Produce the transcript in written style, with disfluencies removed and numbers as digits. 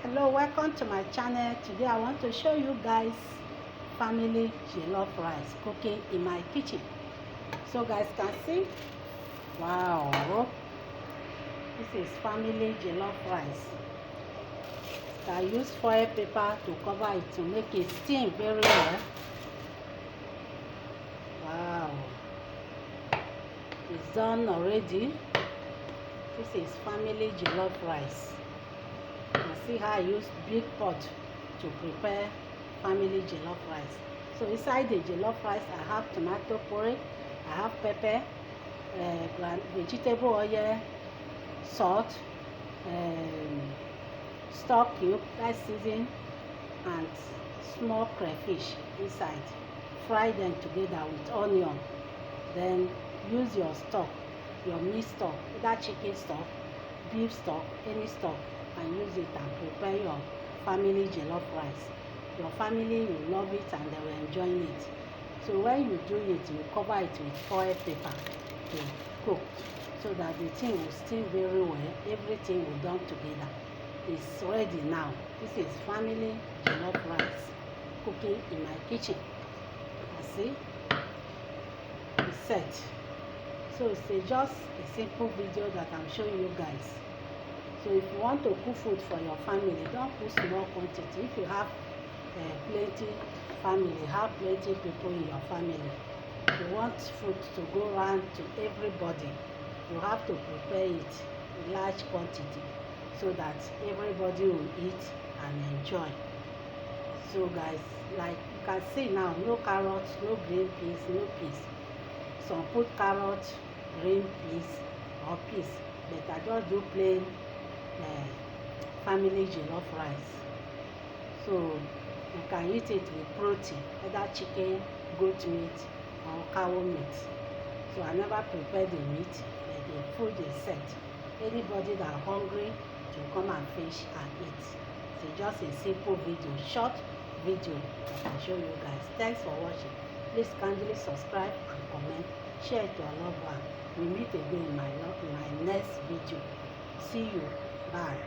Hello, welcome to my channel. Today I want to show you guys family jollof rice cooking in my kitchen. So guys can see, wow, this is family jollof rice. I use foil paper to cover it to make it steam very well. Wow, it's done already. This is family jollof rice. You can see how I use big pot to prepare family jollof rice. So inside the jollof rice I have tomato puree, I have pepper, vegetable oil, salt, stock cube, that's season, and small crayfish inside. Fry them together with onion. Then use your stock, your meat stock, either chicken stock, beef stock, any stock, and use it and prepare your family jollof rice. Your family will love it and they will enjoy it. So when you do it, you cover it with foil paper to cook so that the thing will steam very well. Everything will done together. It's ready now. This is family jollof rice cooking in my kitchen. See, it's set. So it's just a simple video that I'm showing you guys. So if you want to cook food for your family, don't cook small quantity. If you have plenty family, have plenty people in your family, you want food to go around to everybody, you have to prepare it in large quantity so that everybody will eat and enjoy. So guys, like you can see now, no carrots, no green peas, no peas. Some put carrots, green peas or peas, but I just do plain family jollof rice. So you can eat it with protein, either chicken, goat meat or cow meat. So I never prepare the meat, but the food is set. Anybody that are hungry to come and fish and eat. So just a simple video, short video that I show you guys. Thanks for watching. Please kindly subscribe and comment, share it to your loved one. We meet again in my next video. See you. Bye.